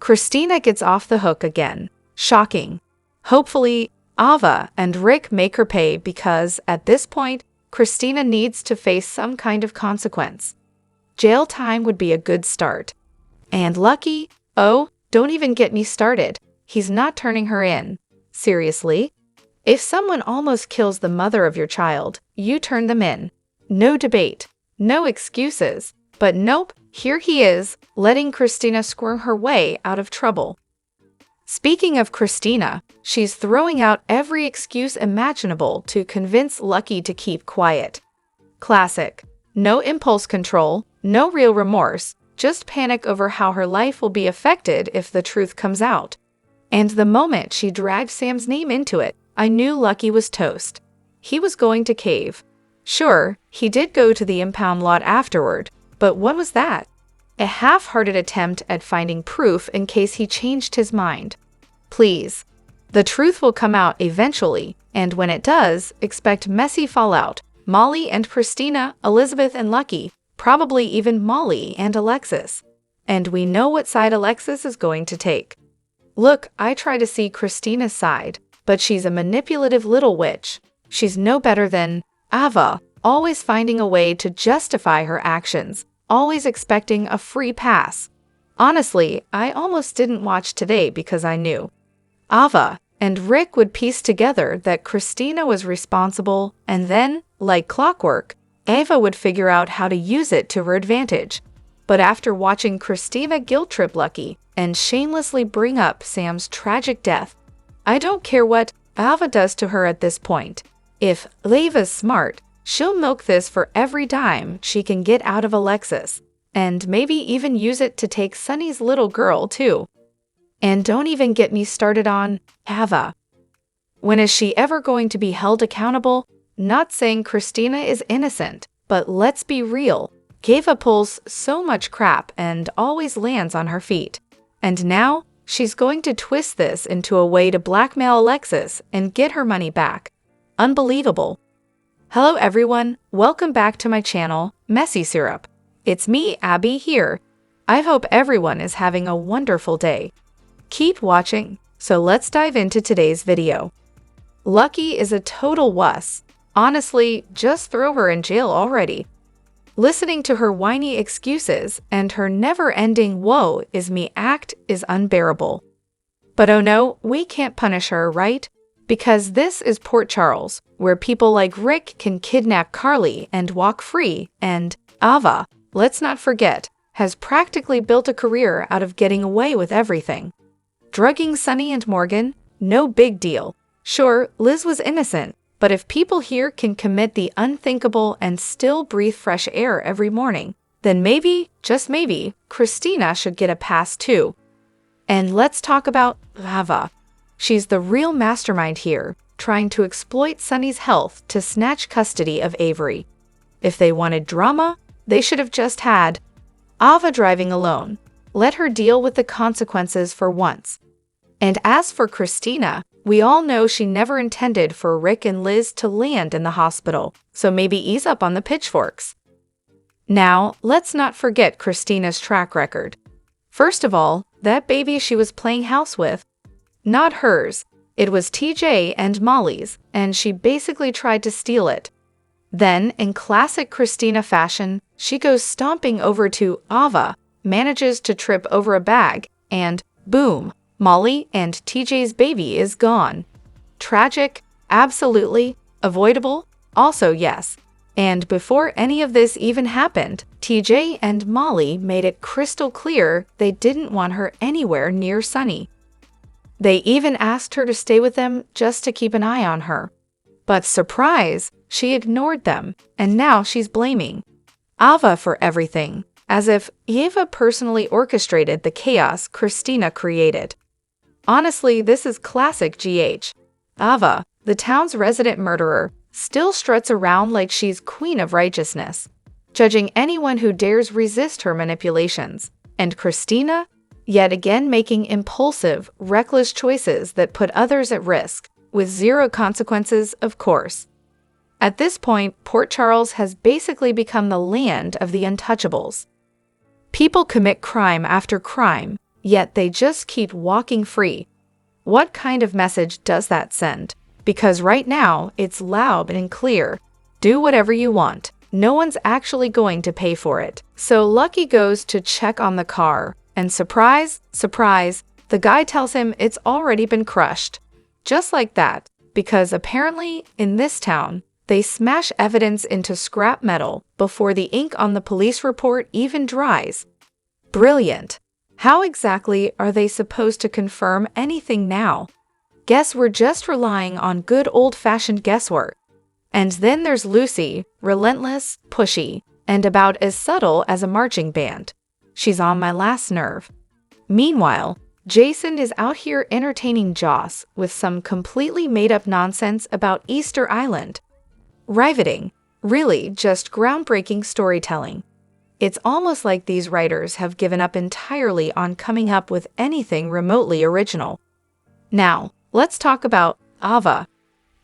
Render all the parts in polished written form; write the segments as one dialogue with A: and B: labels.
A: Kristina gets off the hook again. Shocking. Hopefully, Ava and Rick make her pay because, at this point, Kristina needs to face some kind of consequence. Jail time would be a good start. And Lucky, oh, don't even get me started. He's not turning her in. Seriously? If someone almost kills the mother of your child, you turn them in. No debate. No excuses. But nope, here he is, letting Kristina squirm her way out of trouble. Speaking of Kristina, she's throwing out every excuse imaginable to convince Lucky to keep quiet. Classic. No impulse control, no real remorse, just panic over how her life will be affected if the truth comes out. And the moment she dragged Sam's name into it, I knew Lucky was toast. He was going to cave. Sure, he did go to the impound lot afterward, but what was that? A half-hearted attempt at finding proof in case he changed his mind. Please. The truth will come out eventually, and when it does, expect messy fallout. Molly and Kristina, Elizabeth and Lucky, probably even Molly and Alexis. And we know what side Alexis is going to take. Look, I try to see Kristina's side, but she's a manipulative little witch. She's no better than Ava, always finding a way to justify her actions, always expecting a free pass. Honestly, I almost didn't watch today because I knew Ava and Rick would piece together that Kristina was responsible, and then, like clockwork, Ava would figure out how to use it to her advantage. But after watching Kristina guilt-trip Lucky and shamelessly bring up Sam's tragic death, I don't care what Ava does to her at this point. If Ava's smart, she'll milk this for every dime she can get out of Alexis, and maybe even use it to take Sunny's little girl too. And don't even get me started on Ava. When is she ever going to be held accountable? Not saying Kristina is innocent, but let's be real. Ava pulls so much crap and always lands on her feet. And now, she's going to twist this into a way to blackmail Alexis and get her money back. Unbelievable. Hello everyone, welcome back to my channel, Messy Syrup. It's me, Abby, here. I hope everyone is having a wonderful day. Keep watching, so let's dive into today's video. Lucky is a total wuss. Honestly, just throw her in jail already. Listening to her whiny excuses and her never-ending woe is me act is unbearable. But oh no, we can't punish her, right? Because this is Port Charles, where people like Rick can kidnap Carly and walk free, and Ava, let's not forget, has practically built a career out of getting away with everything. Drugging Sunny and Morgan? No big deal. Sure, Liz was innocent, but if people here can commit the unthinkable and still breathe fresh air every morning, then maybe, just maybe, Kristina should get a pass too. And let's talk about Ava. She's the real mastermind here, trying to exploit Sunny's health to snatch custody of Avery. If they wanted drama, they should have just had Ava driving alone. Let her deal with the consequences for once. And as for Kristina, we all know she never intended for Rick and Liz to land in the hospital, so maybe ease up on the pitchforks. Now, let's not forget Kristina's track record. First of all, that baby she was playing house with, not hers. It was TJ and Molly's, and she basically tried to steal it. Then, in classic Kristina fashion, she goes stomping over to Ava, manages to trip over a bag, and boom, Molly and TJ's baby is gone. Tragic? Absolutely. Avoidable? Also yes. And before any of this even happened, TJ and Molly made it crystal clear they didn't want her anywhere near Sunny. They even asked her to stay with them just to keep an eye on her. But surprise, she ignored them, and now she's blaming Ava for everything, as if Ava personally orchestrated the chaos Kristina created. Honestly, this is classic GH. Ava, the town's resident murderer, still struts around like she's queen of righteousness, judging anyone who dares resist her manipulations. And Kristina, yet again making impulsive, reckless choices that put others at risk, with zero consequences, of course. At this point, Port Charles has basically become the land of the untouchables. People commit crime after crime, yet they just keep walking free. What kind of message does that send? Because right now, it's loud and clear. Do whatever you want. No one's actually going to pay for it. So Lucky goes to check on the car, and surprise, surprise, the guy tells him it's already been crushed. Just like that, because apparently, in this town, they smash evidence into scrap metal before the ink on the police report even dries. Brilliant. How exactly are they supposed to confirm anything now? Guess we're just relying on good old-fashioned guesswork. And then there's Lucy, relentless, pushy, and about as subtle as a marching band. She's on my last nerve. Meanwhile, Jason is out here entertaining Joss with some completely made-up nonsense about Easter Island. Riveting. Really, just groundbreaking storytelling. It's almost like these writers have given up entirely on coming up with anything remotely original. Now, let's talk about Ava.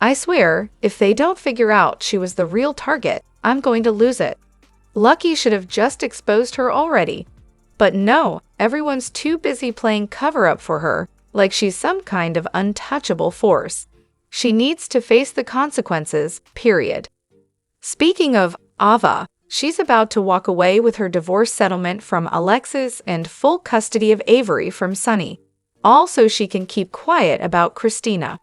A: I swear, if they don't figure out she was the real target, I'm going to lose it. Lucky should have just exposed her already. But no, everyone's too busy playing cover-up for her, like she's some kind of untouchable force. She needs to face the consequences, period. Speaking of Ava, she's about to walk away with her divorce settlement from Alexis and full custody of Avery from Sunny, all so she can keep quiet about Kristina.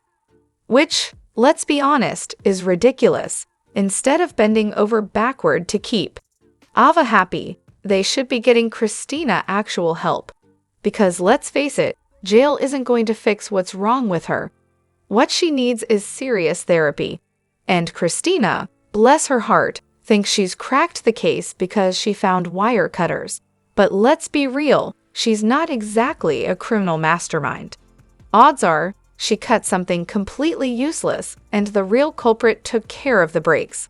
A: Which, let's be honest, is ridiculous. Instead of bending over backward to keep Ava happy, they should be getting Kristina actual help. Because let's face it, jail isn't going to fix what's wrong with her. What she needs is serious therapy. And Kristina, bless her heart, thinks she's cracked the case because she found wire cutters. But let's be real, she's not exactly a criminal mastermind. Odds are, she cut something completely useless, and the real culprit took care of the breaks.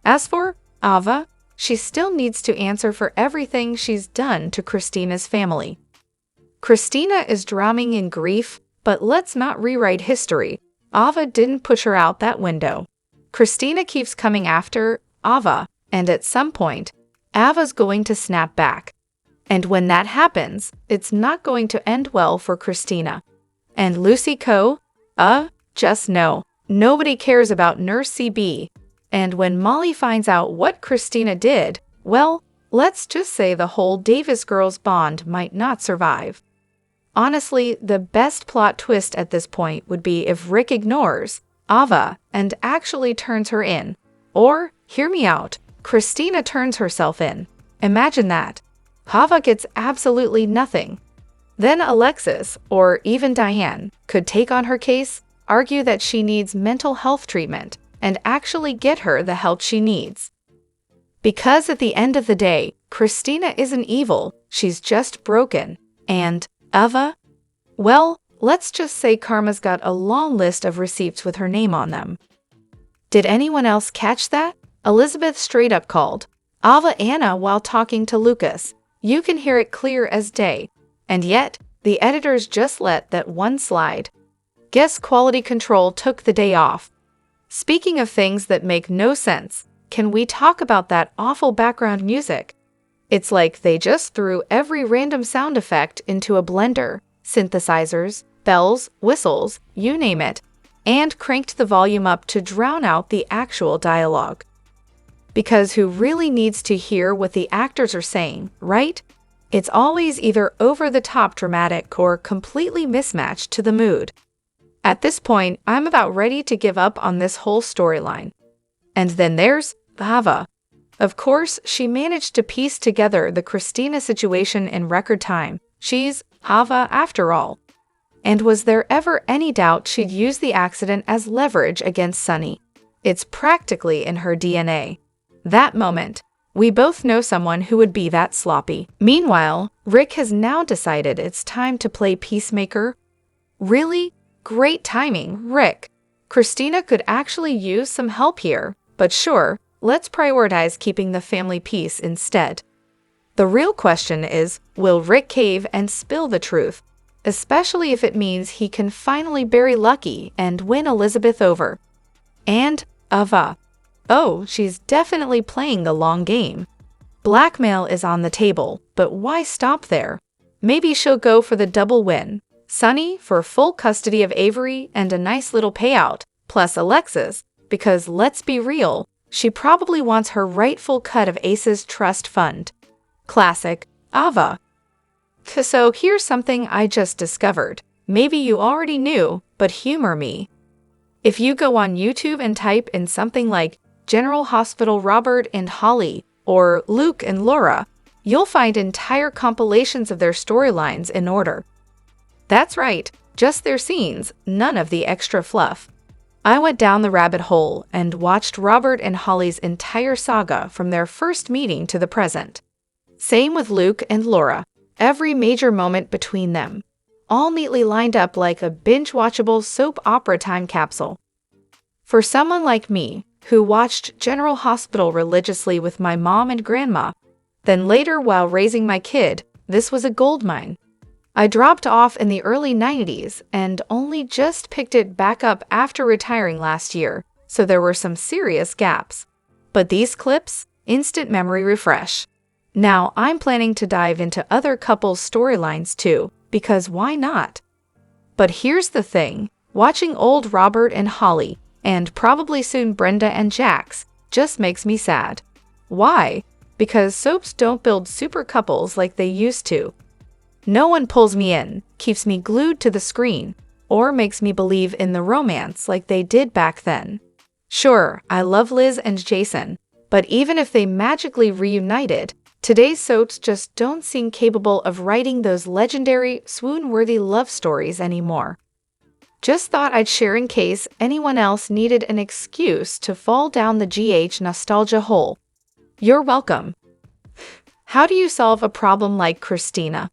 A: As for Ava, she still needs to answer for everything she's done to Kristina's family. Kristina is drowning in grief, but let's not rewrite history. Ava didn't push her out that window. Kristina keeps coming after Ava, and at some point, Ava's going to snap back. And when that happens, it's not going to end well for Kristina. And Lucy Co? Just no. Nobody cares about Nurse CB. And when Molly finds out what Kristina did, well, let's just say the whole Davis girls bond might not survive. Honestly, the best plot twist at this point would be if Rick ignores Ava and actually turns her in. Or, hear me out, Kristina turns herself in. Imagine that. Ava gets absolutely nothing. Then Alexis, or even Diane, could take on her case, argue that she needs mental health treatment, and actually get her the help she needs. Because at the end of the day, Kristina isn't evil, she's just broken. And Ava? Well, let's just say Karma's got a long list of receipts with her name on them. Did anyone else catch that? Elizabeth straight up called Ava Anna while talking to Lucas. You can hear it clear as day. And yet, the editors just let that one slide. Guess quality control took the day off. Speaking of things that make no sense, can we talk about that awful background music? It's like they just threw every random sound effect into a blender, synthesizers, bells, whistles, you name it, and cranked the volume up to drown out the actual dialogue. Because who really needs to hear what the actors are saying, right? It's always either over-the-top dramatic or completely mismatched to the mood. At this point, I'm about ready to give up on this whole storyline. And then there's Ava. Of course, she managed to piece together the Kristina situation in record time. She's Ava after all. And was there ever any doubt she'd use the accident as leverage against Sunny? It's practically in her DNA. That moment, we both know someone who would be that sloppy. Meanwhile, Rick has now decided it's time to play peacemaker. Really? Great timing, Rick. Kristina could actually use some help here, but sure, let's prioritize keeping the family peace instead. The real question is, will Rick cave and spill the truth? Especially if it means he can finally bury Lucky and win Elizabeth over. And Ava. Oh, she's definitely playing the long game. Blackmail is on the table, but why stop there? Maybe she'll go for the double win. Sunny for full custody of Avery and a nice little payout, plus Alexis, because let's be real, she probably wants her rightful cut of Ace's trust fund. Classic Ava. So here's something I just discovered. Maybe you already knew, but humor me. If you go on YouTube and type in something like General Hospital Robert and Holly or Luke and Laura, you'll find entire compilations of their storylines in order. That's right, just their scenes, none of the extra fluff. I went down the rabbit hole and watched Robert and Holly's entire saga from their first meeting to the present. Same with Luke and Laura, every major moment between them, all neatly lined up like a binge-watchable soap opera time capsule. For someone like me, who watched General Hospital religiously with my mom and grandma, then later while raising my kid, this was a goldmine. I dropped off in the early 90s and only just picked it back up after retiring last year, so there were some serious gaps. But these clips, instant memory refresh. Now I'm planning to dive into other couples' storylines too, because why not? But here's the thing, watching old Robert and Holly, and probably soon Brenda and Jax, just makes me sad. Why? Because soaps don't build super couples like they used to. No one pulls me in, keeps me glued to the screen, or makes me believe in the romance like they did back then. Sure, I love Liz and Jason, but even if they magically reunited, today's soaps just don't seem capable of writing those legendary, swoon-worthy love stories anymore. Just thought I'd share in case anyone else needed an excuse to fall down the GH nostalgia hole. You're welcome. How do you solve a problem like Kristina?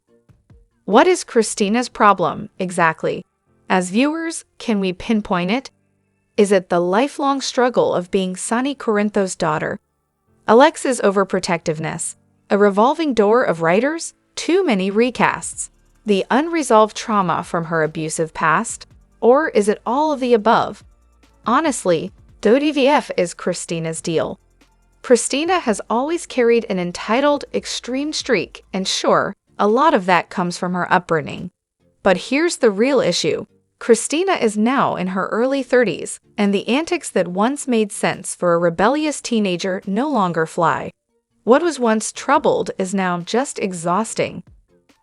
A: What is Kristina's problem, exactly? As viewers, can we pinpoint it? Is it the lifelong struggle of being Sonny Corinthos' daughter? Alexa's overprotectiveness? A revolving door of writers? Too many recasts? The unresolved trauma from her abusive past? Or is it all of the above? Honestly, WTF is Kristina's deal. Kristina has always carried an entitled, extreme streak, and sure, a lot of that comes from her upbringing. But here's the real issue. Kristina is now in her early 30s, and the antics that once made sense for a rebellious teenager no longer fly. What was once troubled is now just exhausting.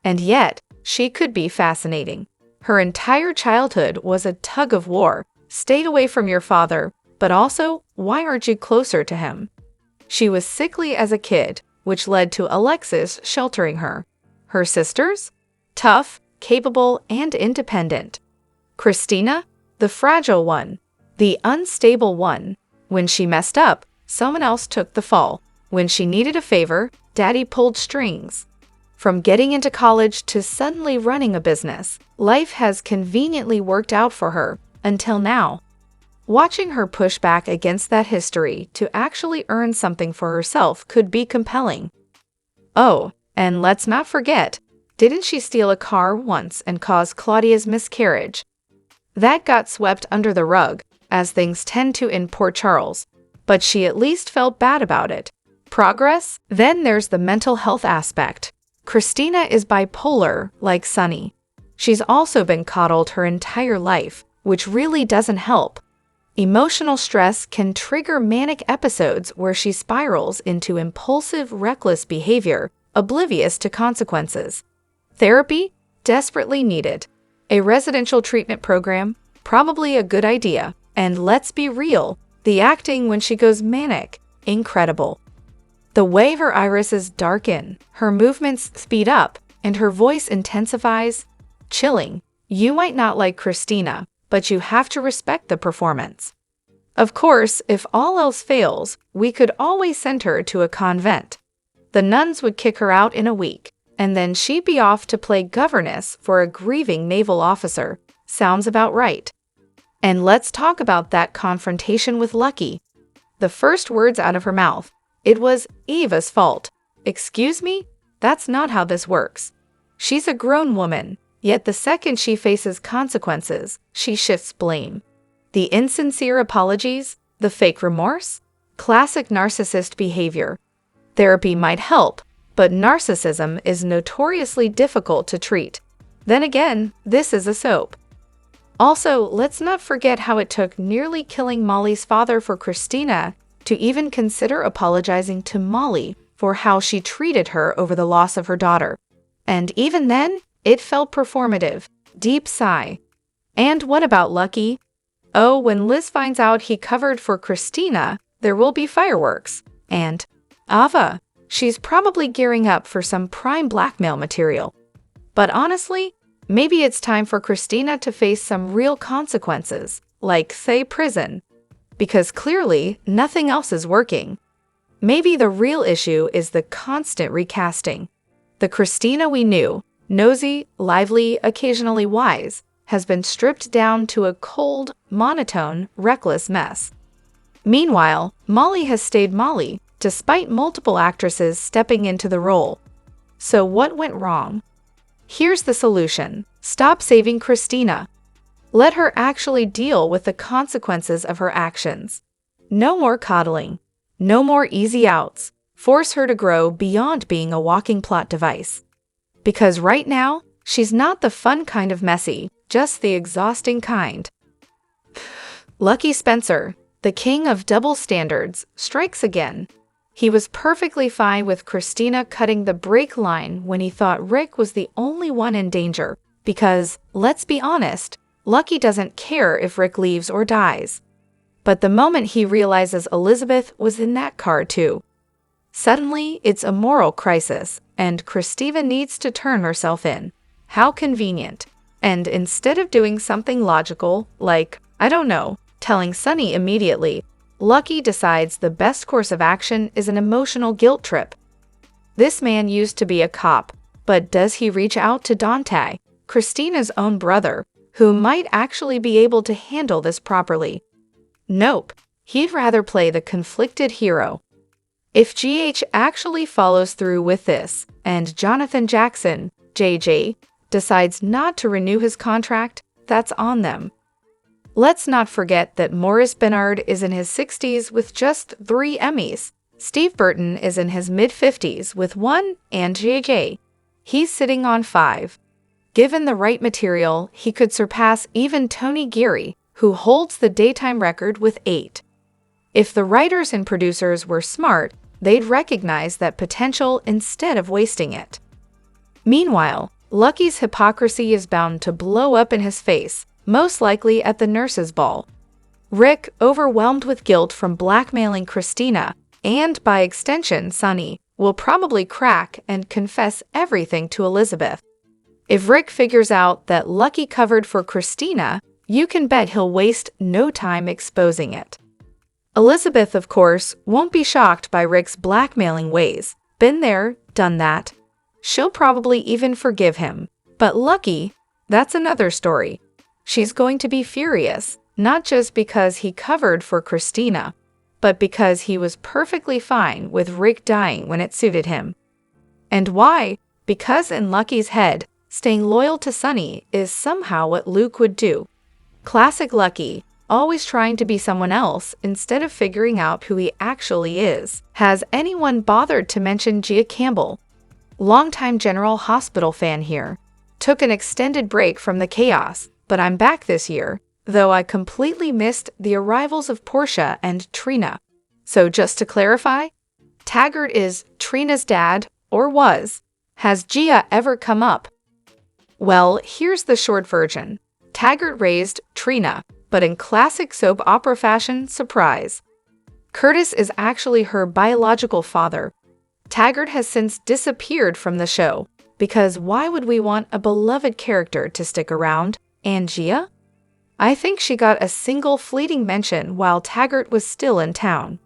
A: And yet, she could be fascinating. Her entire childhood was a tug of war. Stay away from your father, but also, why aren't you closer to him? She was sickly as a kid, which led to Alexis sheltering her. Her sisters? Tough, capable, and independent. Kristina? The fragile one. The unstable one. When she messed up, someone else took the fall. When she needed a favor, Daddy pulled strings. From getting into college to suddenly running a business, life has conveniently worked out for her, until now. Watching her push back against that history to actually earn something for herself could be compelling. Oh, and let's not forget, didn't she steal a car once and cause Claudia's miscarriage? That got swept under the rug, as things tend to in Port Charles, but she at least felt bad about it. Progress? Then there's the mental health aspect. Kristina is bipolar, like Sonny. She's also been coddled her entire life, which really doesn't help. Emotional stress can trigger manic episodes where she spirals into impulsive, reckless behavior, oblivious to consequences. Therapy? Desperately needed. A residential treatment program? Probably a good idea. And let's be real, the acting when she goes manic, incredible. The way her irises darken, her movements speed up, and her voice intensifies, chilling. You might not like Kristina, but you have to respect the performance. Of course, if all else fails, we could always send her to a convent. The nuns would kick her out in a week, and then she'd be off to play governess for a grieving naval officer. Sounds about right. And let's talk about that confrontation with Lucky. The first words out of her mouth, it was Eva's fault. Excuse me? That's not how this works. She's a grown woman, yet the second she faces consequences, she shifts blame. The insincere apologies, the fake remorse, classic narcissist behavior. Therapy might help, but narcissism is notoriously difficult to treat. Then again, this is a soap. Also, let's not forget how it took nearly killing Molly's father for Kristina to even consider apologizing to Molly for how she treated her over the loss of her daughter. And even then, it felt performative. Deep sigh. And what about Lucky? Oh, when Liz finds out he covered for Kristina, there will be fireworks. And Ava, she's probably gearing up for some prime blackmail material. But honestly, maybe it's time for Kristina to face some real consequences, like, say, prison. Because clearly, nothing else is working. Maybe the real issue is the constant recasting. The Kristina we knew, nosy, lively, occasionally wise, has been stripped down to a cold, monotone, reckless mess. Meanwhile, Molly has stayed Molly, despite multiple actresses stepping into the role. So what went wrong? Here's the solution. Stop saving Kristina. Let her actually deal with the consequences of her actions. No more coddling. No more easy outs. Force her to grow beyond being a walking plot device. Because right now, she's not the fun kind of messy, just the exhausting kind. Lucky Spencer, the king of double standards, strikes again. He was perfectly fine with Kristina cutting the brake line when he thought Rick was the only one in danger, because, let's be honest, Lucky doesn't care if Rick leaves or dies. But the moment he realizes Elizabeth was in that car too, suddenly it's a moral crisis, and Kristina needs to turn herself in. How convenient. And instead of doing something logical, like, I don't know, telling Sunny immediately, Lucky decides the best course of action is an emotional guilt trip. This man used to be a cop, but does he reach out to Dante, Kristina's own brother, who might actually be able to handle this properly? Nope, he'd rather play the conflicted hero. If GH actually follows through with this, and Jonathan Jackson, JJ, decides not to renew his contract, that's on them. Let's not forget that Maurice Benard is in his 60s with just 3 Emmys. Steve Burton is in his mid-50s with 1, and JJ, he's sitting on 5. Given the right material, he could surpass even Tony Geary, who holds the daytime record with 8. If the writers and producers were smart, they'd recognize that potential instead of wasting it. Meanwhile, Lucky's hypocrisy is bound to blow up in his face, most likely at the nurses' ball. Rick, overwhelmed with guilt from blackmailing Kristina, and by extension Sunny, will probably crack and confess everything to Elizabeth. If Rick figures out that Lucky covered for Kristina, you can bet he'll waste no time exposing it. Elizabeth, of course, won't be shocked by Rick's blackmailing ways. Been there, done that. She'll probably even forgive him. But Lucky, that's another story. She's going to be furious, not just because he covered for Kristina, but because he was perfectly fine with Rick dying when it suited him. And why? Because in Lucky's head, staying loyal to Sunny is somehow what Luke would do. Classic Lucky, always trying to be someone else instead of figuring out who he actually is. Has anyone bothered to mention Gia Campbell? Longtime General Hospital fan here. Took an extended break from the chaos, but I'm back this year, though I completely missed the arrivals of Portia and Trina. So just to clarify, Taggart is Trina's dad, or was. Has Gia ever come up? Well, here's the short version. Taggart raised Trina, but in classic soap opera fashion, surprise. Curtis is actually her biological father. Taggart has since disappeared from the show, because why would we want a beloved character to stick around? And Gia? I think she got a single fleeting mention while Taggart was still in town.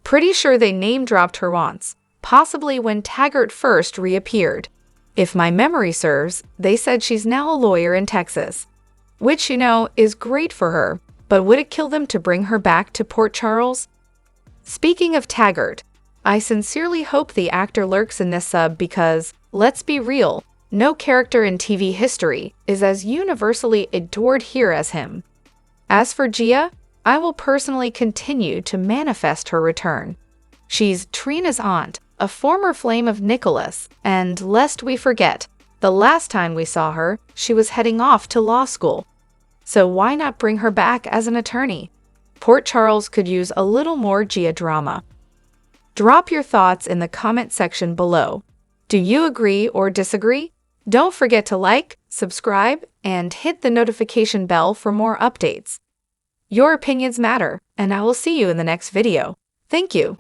A: Pretty sure they name-dropped her once, possibly when Taggart first reappeared. If my memory serves, they said she's now a lawyer in Texas. Which, you know, is great for her, but would it kill them to bring her back to Port Charles? Speaking of Taggart, I sincerely hope the actor lurks in this sub because, let's be real, no character in TV history is as universally adored here as him. As for Gia, I will personally continue to manifest her return. She's Trina's aunt, a former flame of Nicholas, and lest we forget, the last time we saw her, she was heading off to law school. So why not bring her back as an attorney? Port Charles could use a little more Gia drama. Drop your thoughts in the comment section below. Do you agree or disagree? Don't forget to like, subscribe, and hit the notification bell for more updates. Your opinions matter, and I will see you in the next video. Thank you.